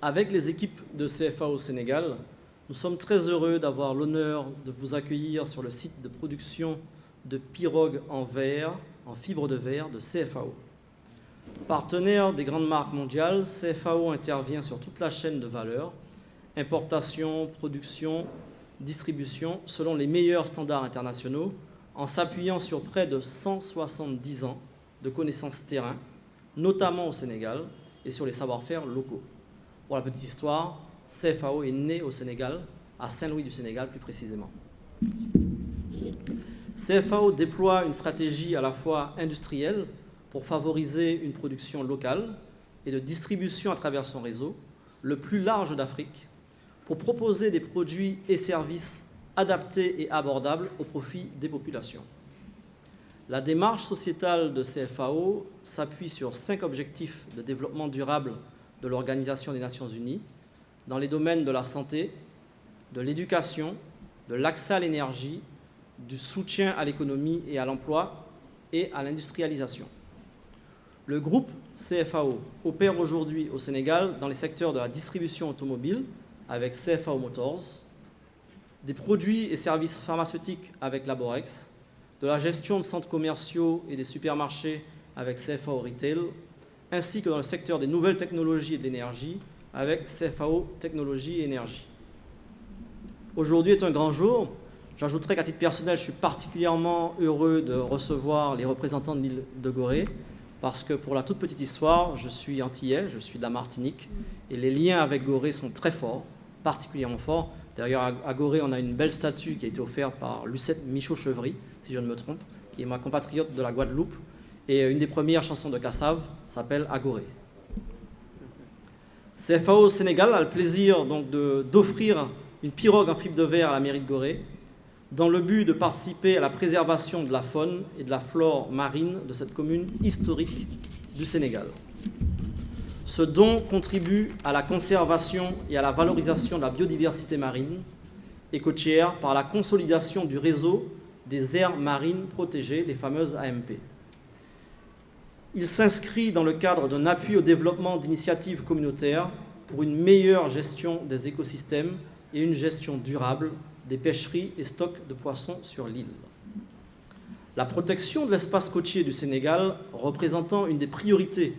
Avec les équipes de CFAO Sénégal, nous sommes très heureux d'avoir l'honneur de vous accueillir sur le site de production de pirogues en verre, en fibre de verre de CFAO. Partenaire des grandes marques mondiales, CFAO intervient sur toute la chaîne de valeur, importation, production, distribution, selon les meilleurs standards internationaux, en s'appuyant sur près de 170 ans de connaissances terrain, notamment au Sénégal, et sur les savoir-faire locaux. Pour la petite histoire, CFAO est né au Sénégal, à Saint-Louis du Sénégal plus précisément. CFAO déploie une stratégie à la fois industrielle pour favoriser une production locale et de distribution à travers son réseau, le plus large d'Afrique, pour proposer des produits et services adaptés et abordables au profit des populations. La démarche sociétale de CFAO s'appuie sur 5 objectifs de développement durable de l'Organisation des Nations Unies dans les domaines de la santé, de l'éducation, de l'accès à l'énergie, du soutien à l'économie et à l'emploi et à l'industrialisation. Le groupe CFAO opère aujourd'hui au Sénégal dans les secteurs de la distribution automobile avec CFAO Motors, des produits et services pharmaceutiques avec Laborex, de la gestion de centres commerciaux et des supermarchés avec CFAO Retail, ainsi que dans le secteur des nouvelles technologies et de l'énergie avec CFAO Technologies et Énergie. Aujourd'hui est un grand jour. J'ajouterai qu'à titre personnel, je suis particulièrement heureux de recevoir les représentants de l'île de Gorée, parce que pour la toute petite histoire, je suis antillais, je suis de la Martinique, et les liens avec Gorée sont très forts, particulièrement forts. D'ailleurs, à Gorée, on a une belle statue qui a été offerte par Lucette Michaud-Chevry, si je ne me trompe, qui est ma compatriote de la Guadeloupe. Et une des premières chansons de Kassav s'appelle À Gorée. CFAO Sénégal a le plaisir donc d'offrir une pirogue en fibre de verre à la mairie de Gorée, dans le but de participer à la préservation de la faune et de la flore marine de cette commune historique du Sénégal. Ce don contribue à la conservation et à la valorisation de la biodiversité marine et côtière par la consolidation du réseau des aires marines protégées, les fameuses AMP. Il s'inscrit dans le cadre d'un appui au développement d'initiatives communautaires pour une meilleure gestion des écosystèmes et une gestion durable des pêcheries et stocks de poissons sur l'île. La protection de l'espace côtier du Sénégal représentant une des priorités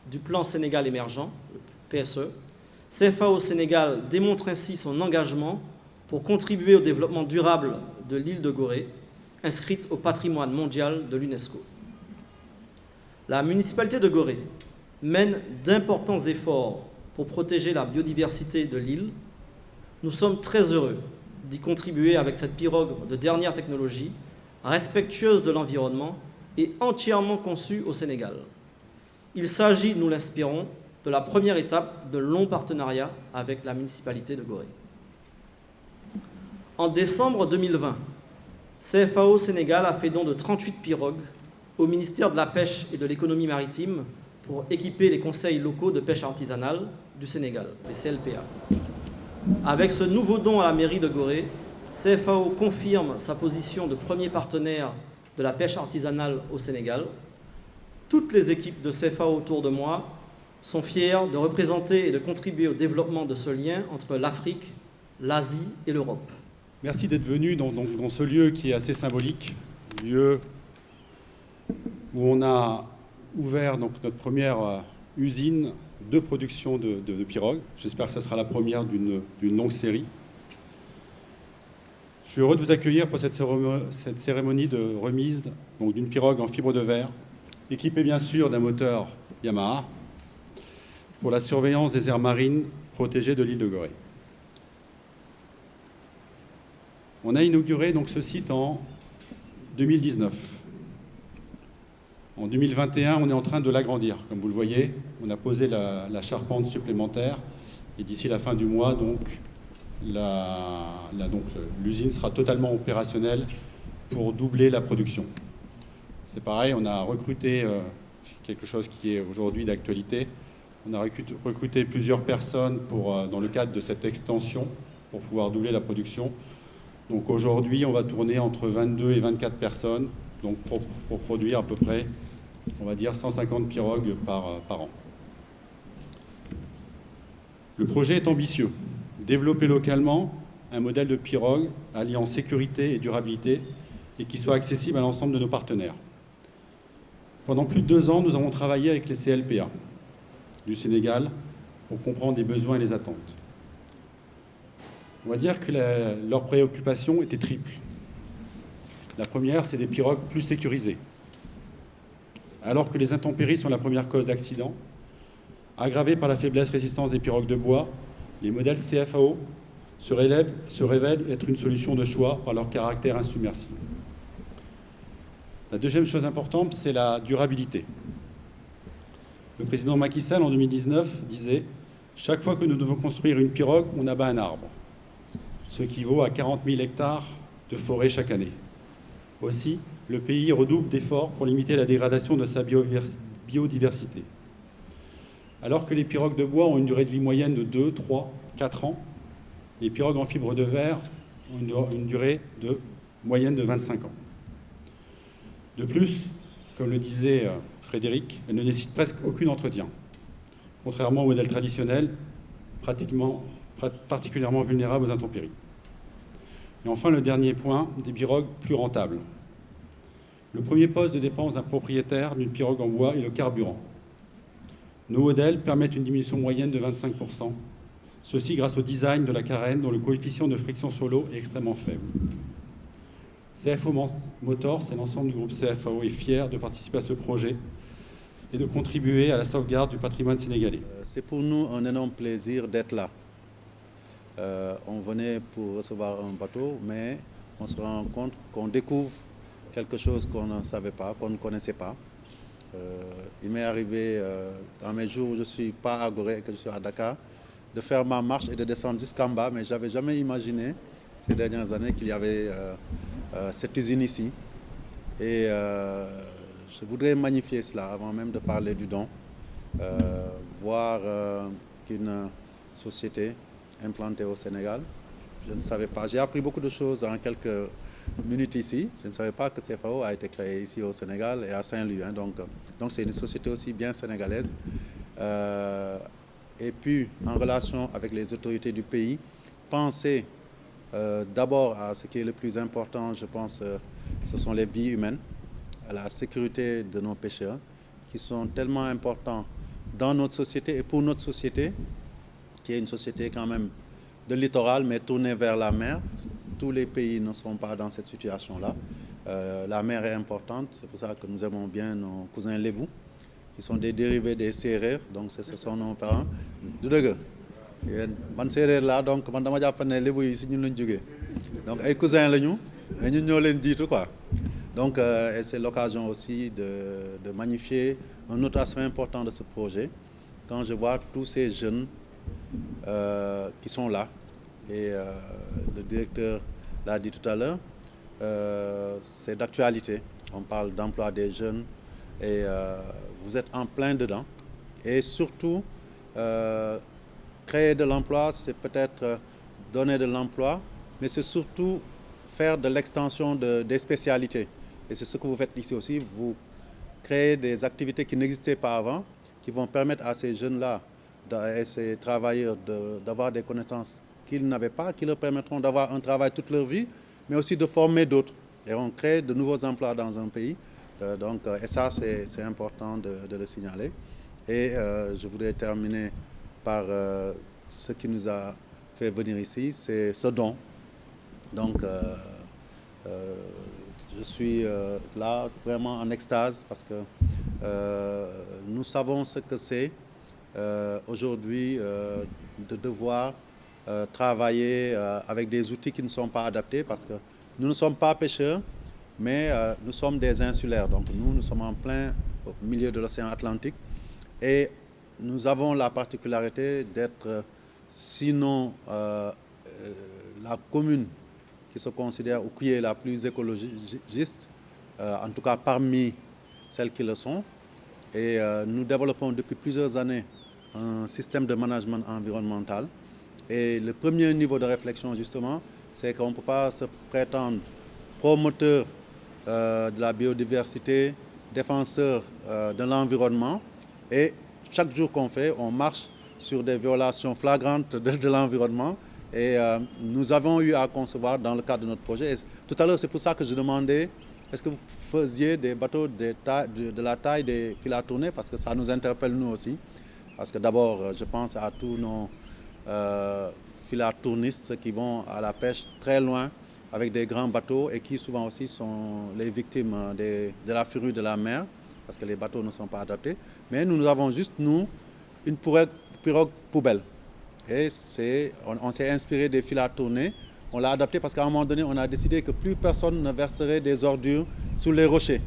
du plan Sénégal émergent, le PSE, CFAO Sénégal démontre ainsi son engagement pour contribuer au développement durable de l'île de Gorée, inscrite au patrimoine mondial de l'UNESCO. La municipalité de Gorée mène d'importants efforts pour protéger la biodiversité de l'île. Nous sommes très heureux d'y contribuer avec cette pirogue de dernière technologie, respectueuse de l'environnement et entièrement conçue au Sénégal. Il s'agit, nous l'espérons, de la première étape de longs partenariats avec la municipalité de Gorée. En décembre 2020, CFAO Sénégal a fait don de 38 pirogues au ministère de la Pêche et de l'Économie maritime pour équiper les conseils locaux de pêche artisanale du Sénégal, les CLPA. Avec ce nouveau don à la mairie de Gorée, CFAO confirme sa position de premier partenaire de la pêche artisanale au Sénégal. Toutes les équipes de CFAO autour de moi sont fières de représenter et de contribuer au développement de ce lien entre l'Afrique, l'Asie et l'Europe. Merci d'être venu dans ce lieu qui est assez symbolique, lieu où on a ouvert donc notre première usine de production de pirogues. J'espère que ce sera la première d'une longue série. Je suis heureux de vous accueillir pour cette cérémonie de remise d'une pirogue en fibre de verre, équipée bien sûr d'un moteur Yamaha, pour la surveillance des aires marines protégées de l'île de Gorée. On a inauguré donc ce site en 2019. En 2021, on est en train de l'agrandir. Comme vous le voyez, on a posé la charpente supplémentaire et d'ici la fin du mois, l'usine sera totalement opérationnelle pour doubler la production. C'est pareil, on a recruté quelque chose qui est aujourd'hui d'actualité. On a recruté plusieurs personnes dans le cadre de cette extension pour pouvoir doubler la production. Donc aujourd'hui, on va tourner entre 22 et 24 personnes donc pour produire à peu près, on va dire, 150 pirogues par an. Le projet est ambitieux. Développer localement un modèle de pirogue alliant sécurité et durabilité et qui soit accessible à l'ensemble de nos partenaires. Pendant plus de 2 ans, nous avons travaillé avec les CLPA du Sénégal pour comprendre les besoins et les attentes. On va dire que leur préoccupation était triple. La première, c'est des pirogues plus sécurisées. Alors que les intempéries sont la première cause d'accident, aggravées par la faiblesse résistance des pirogues de bois, les modèles CFAO se révèlent être une solution de choix par leur caractère insubmersible. La deuxième chose importante, c'est la durabilité. Le président Macky Sall, en 2019, disait « Chaque fois que nous devons construire une pirogue, on abat un arbre », ce qui vaut à 40 000 hectares de forêt chaque année. Aussi, le pays redouble d'efforts pour limiter la dégradation de sa biodiversité. Alors que les pirogues de bois ont une durée de vie moyenne de 2, 3, 4 ans, les pirogues en fibre de verre ont une durée de moyenne de 25 ans. De plus, comme le disait Frédéric, elles ne nécessitent presque aucun entretien, contrairement au modèle traditionnel, particulièrement vulnérable aux intempéries. Et enfin, le dernier point, des pirogues plus rentables. Le premier poste de dépense d'un propriétaire d'une pirogue en bois est le carburant. Nos modèles permettent une diminution moyenne de 25%, ceci grâce au design de la carène dont le coefficient de friction sur l'eau est extrêmement faible. CFO Motors et l'ensemble du groupe CFAO est fier de participer à ce projet et de contribuer à la sauvegarde du patrimoine sénégalais. C'est pour nous un énorme plaisir d'être là. On venait pour recevoir un bateau, mais on se rend compte qu'on découvre quelque chose qu'on ne savait pas, qu'on ne connaissait pas. Il m'est arrivé, dans mes jours où je ne suis pas à Gorée et que je suis à Dakar, de faire ma marche et de descendre jusqu'en bas, mais je n'avais jamais imaginé ces dernières années qu'il y avait cette usine ici. Et je voudrais magnifier cela avant même de parler du don. Voir qu'une société implantée au Sénégal, je ne savais pas. J'ai appris beaucoup de choses en quelques minutes ici. Je ne savais pas que CFAO a été créé ici au Sénégal et à Saint-Louis. Donc c'est une société aussi bien sénégalaise. Et puis, en relation avec les autorités du pays, penser d'abord à ce qui est le plus important, je pense, ce sont les vies humaines, à la sécurité de nos pêcheurs, qui sont tellement importants dans notre société et pour notre société, qui est une société quand même de littoral, mais tournée vers la mer. Tous les pays ne sont pas dans cette situation-là. La mer est importante, c'est pour ça que nous aimons bien nos cousins lébou, qui sont des dérivés des Sérères, donc ce sont nos parents. Du dëgg man séeréer laa donc man dama jàpp ne lébu yi si ñun lañ jógee donc ay cousins lañu mais ñun ñoo leen jiitu quoi. Donc et c'est l'occasion aussi de magnifier un autre aspect important de ce projet quand je vois tous ces jeunes qui sont là et le directeur l'a dit tout à l'heure, c'est d'actualité. On parle d'emploi des jeunes et vous êtes en plein dedans et surtout créer de l'emploi, c'est peut-être donner de l'emploi, mais c'est surtout faire de l'extension des spécialités. Et c'est ce que vous faites ici aussi. Vous créez des activités qui n'existaient pas avant, qui vont permettre à ces jeunes-là et ces travailleurs d'avoir des connaissances qu'ils n'avaient pas, qui leur permettront d'avoir un travail toute leur vie, mais aussi de former d'autres. Et on crée de nouveaux emplois dans un pays. Et ça, c'est important de le signaler. Et je voudrais terminer par ce qui nous a fait venir ici, c'est ce don. Donc, je suis là vraiment en extase parce que nous savons ce que c'est aujourd'hui de devoir travailler avec des outils qui ne sont pas adaptés parce que nous ne sommes pas pêcheurs, mais nous sommes des insulaires. Donc nous sommes en plein au milieu de l'océan Atlantique et nous avons la particularité d'être, sinon la commune qui se considère ou qui est la plus écologiste, en tout cas parmi celles qui le sont. Et nous développons depuis plusieurs années un système de management environnemental. Et le premier niveau de réflexion, justement, c'est qu'on ne peut pas se prétendre promoteur de la biodiversité, défenseur de l'environnement. Et chaque jour qu'on fait, on marche sur des violations flagrantes de l'environnement. Et nous avons eu à concevoir dans le cadre de notre projet. Et tout à l'heure, c'est pour ça que je demandais, est-ce que vous faisiez des bateaux de la taille des fils à tourner, parce que ça nous interpelle nous aussi. Parce que d'abord, je pense à tous nos fils à tournistes qui vont à la pêche très loin avec des grands bateaux et qui souvent aussi sont les victimes de la furie de la mer, parce que les bateaux ne sont pas adaptés. Mais nous avons juste, nous, une pirogue poubelle. Et on s'est inspiré des fils à tourner. On l'a adapté parce qu'à un moment donné, on a décidé que plus personne ne verserait des ordures sur les rochers.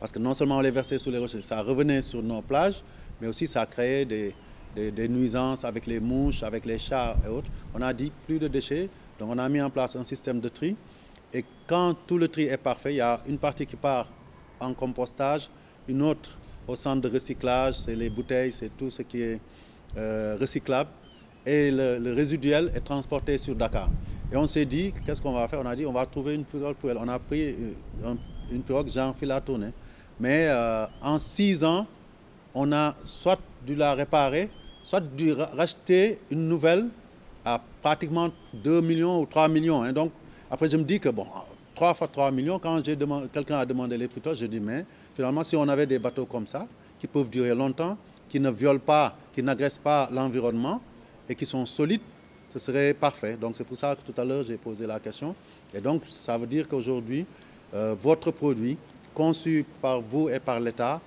Parce que non seulement on les versait sur les rochers, ça revenait sur nos plages, mais aussi ça créait des nuisances avec les mouches, avec les chats et autres. On a dit plus de déchets, donc on a mis en place un système de tri. Et quand tout le tri est parfait, il y a une partie qui part en compostage, une autre au centre de recyclage, c'est les bouteilles, c'est tout ce qui est recyclable. Et le résiduel est transporté sur Dakar. Et on s'est dit, qu'est-ce qu'on va faire? On a dit, on va trouver une pirogue pour elle. On a pris une pirogue genre fil à tourner. Mais en 6 ans, on a soit dû la réparer, soit dû racheter une nouvelle à pratiquement 2 millions ou 3 millions. Hein. Donc, après, je me dis que, bon, 3 fois 3 millions, quand quelqu'un a demandé les prix, je dis, mais finalement, si on avait des bateaux comme ça, qui peuvent durer longtemps, qui ne violent pas, qui n'agressent pas l'environnement et qui sont solides, ce serait parfait. Donc, c'est pour ça que tout à l'heure, j'ai posé la question. Et donc, ça veut dire qu'aujourd'hui, votre produit, conçu par vous et par l'État,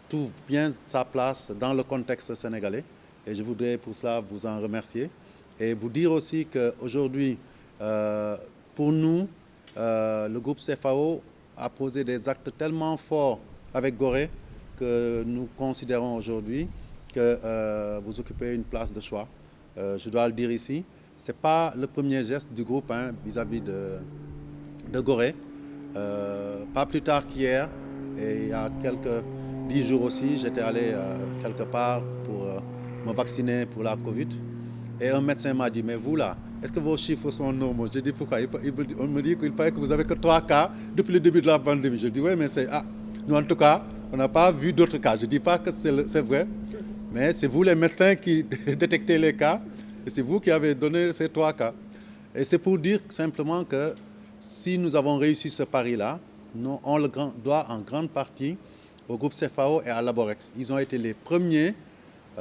trouve bien sa place dans le contexte sénégalais. Et je voudrais pour cela vous en remercier. Et vous dire aussi qu'aujourd'hui, pour nous, le groupe CFAO a posé des actes tellement forts avec Gorée que nous considérons aujourd'hui que vous occupez une place de choix. Je dois le dire ici, ce n'est pas le premier geste du groupe vis-à-vis de Gorée. Pas plus tard qu'hier, et il y a 10 jours aussi, j'étais allé quelque part pour me vacciner pour la Covid. Et un médecin m'a dit, mais vous là, est-ce que vos chiffres sont normaux? Je dis, pourquoi? On me dit qu'il paraît que vous n'avez que 3 cas depuis le début de la pandémie. Je dis, oui, mais c'est... Ah, nous en tout cas, on n'a pas vu d'autres cas. Je ne dis pas que c'est vrai, mais c'est vous les médecins qui détectez les cas, et c'est vous qui avez donné ces 3 cas. Et c'est pour dire simplement que si nous avons réussi ce pari-là, on le doit en grande partie au groupe CFAO et à Laborex. Ils ont été les premiers,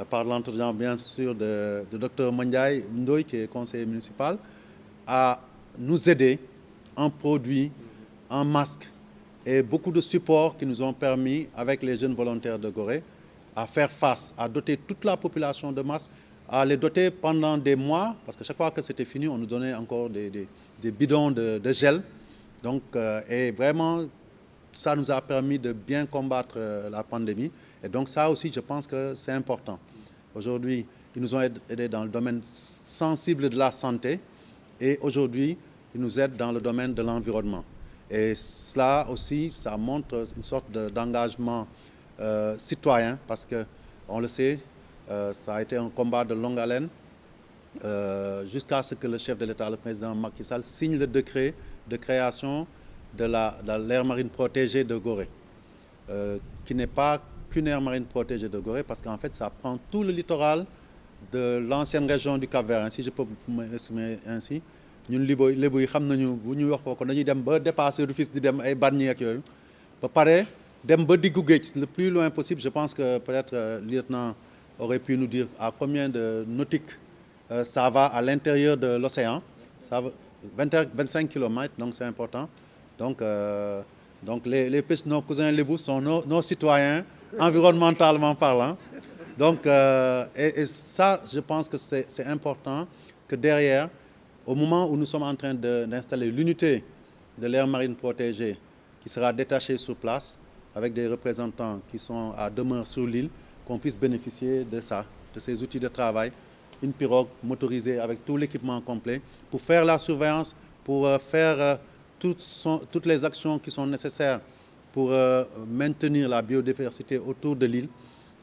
par l'entretien bien sûr de Dr Mandiaye Ndoye, qui est conseiller municipal, à nous aider en produits, en masques et beaucoup de supports qui nous ont permis, avec les jeunes volontaires de Gorée, à faire face, à doter toute la population de masques, à les doter pendant des mois, parce que chaque fois que c'était fini, on nous donnait encore des bidons de gel. Donc, et vraiment, ça nous a permis de bien combattre la pandémie. Et donc ça aussi, je pense que c'est important. Aujourd'hui, ils nous ont aidés dans le domaine sensible de la santé. Et aujourd'hui, ils nous aident dans le domaine de l'environnement. Et cela aussi, ça montre une sorte d'engagement citoyen, parce qu'on le sait, ça a été un combat de longue haleine, jusqu'à ce que le chef de l'État, le président Macky Sall, signe le décret de création de l'aire marine protégée de Gorée, qui n'est pas qu'une aire marine protégée de Gorée, parce qu'en fait, ça prend tout le littoral de l'ancienne région du Cap-Vert, si je peux m'exprimer ainsi. Ñun Lébu yi xam nañu bu ñuy wax foofu dañuy dem ba dépasser Rufisque di dem ay Bargny ak yooyu ba pare dem ba diggu géej le plus loin possible. Je pense que peut-être le lieutenant aurait pu nous dire à combien de nautiques ça va à l'intérieur de l'océan. Ça va 25 km, donc c'est important. Donc les nos cousins Lébu sont nos citoyens, environnementalement parlant. Donc, et ça, je pense que c'est important que derrière, au moment où nous sommes en train d'installer l'unité de l'aire marine protégée qui sera détachée sur place, avec des représentants qui sont à demeure sur l'île, qu'on puisse bénéficier de ça, de ces outils de travail, une pirogue motorisée avec tout l'équipement complet, pour faire la surveillance, pour faire toutes les actions qui sont nécessaires pour maintenir la biodiversité autour de l'île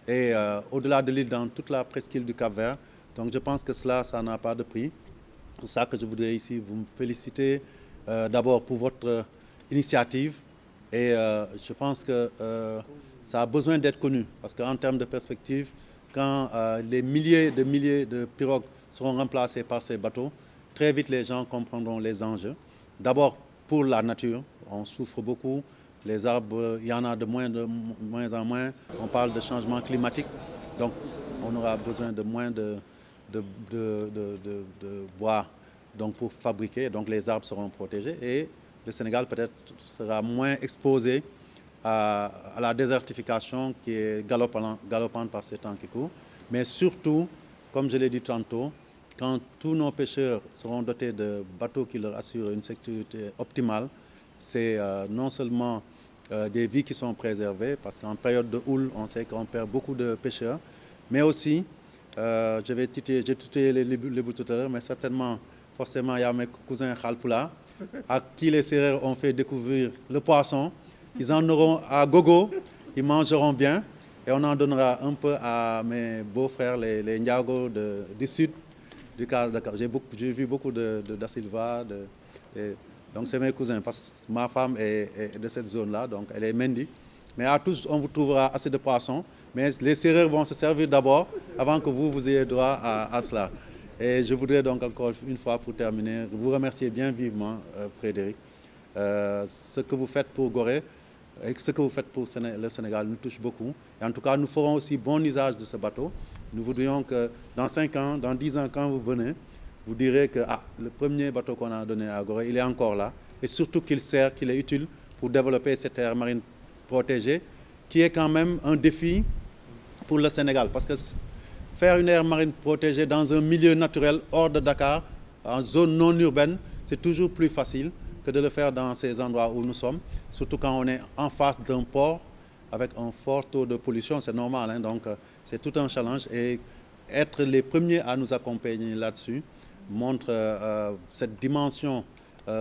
et au-delà de l'île dans toute la presqu'île du Cap-Vert. Donc je pense que cela, ça n'a pas de prix. C'est pour ça que je voudrais ici vous féliciter d'abord pour votre initiative. Et je pense que ça a besoin d'être connu, parce qu'en termes de perspective, quand les milliers de pirogues seront remplacées par ces bateaux, très vite les gens comprendront les enjeux. D'abord pour la nature, on souffre beaucoup. Les arbres, il y en a de moins en moins. On parle de changement climatique, donc on aura besoin de moins de bois donc pour fabriquer. Donc les arbres seront protégés et le Sénégal peut-être sera moins exposé à la désertification qui est galopante par ces temps qui courent. Mais surtout, comme je l'ai dit tantôt, quand tous nos pêcheurs seront dotés de bateaux qui leur assurent une sécurité optimale, c'est non seulement des vies qui sont préservées, parce qu'en période de houle, on sait qu'on perd beaucoup de pêcheurs, mais aussi, j'ai tuté les Lébou tout à l'heure, mais certainement, forcément, il y a mes cousins Khalpula, à qui les Sérères ont fait découvrir le poisson. Ils en auront à gogo, ils mangeront bien, et on en donnera un peu à mes beaux-frères, les Ndiago du sud du cas de Dakar. J'ai vu beaucoup de Da Silva, donc c'est mes cousins, parce que ma femme est de cette zone-là, donc elle est Mendy. Mais à tous, on vous trouvera assez de poissons, mais les Sérères vont se servir d'abord, avant que vous ayez droit à cela. Et je voudrais donc encore une fois, pour terminer, vous remercier bien vivement, Frédéric. Ce que vous faites pour Gorée et ce que vous faites pour le Sénégal nous touche beaucoup. Et en tout cas, nous ferons aussi bon usage de ce bateau. Nous voudrions que dans 5 ans, dans 10 ans, quand vous venez, vous direz que le premier bateau qu'on a donné à Gorée, il est encore là. Et surtout qu'il est utile pour développer cette aire marine protégée, qui est quand même un défi pour le Sénégal. Parce que faire une aire marine protégée dans un milieu naturel hors de Dakar, en zone non urbaine, c'est toujours plus facile que de le faire dans ces endroits où nous sommes, surtout quand on est en face d'un port avec un fort taux de pollution, c'est normal, hein, donc c'est tout un challenge. Et être les premiers à nous accompagner là-dessus montre cette dimension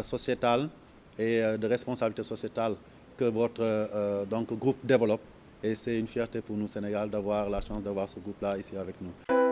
sociétale et de responsabilité sociétale que votre groupe développe. Et c'est une fierté pour nous, Sénégal, d'avoir la chance d'avoir ce groupe-là ici avec nous.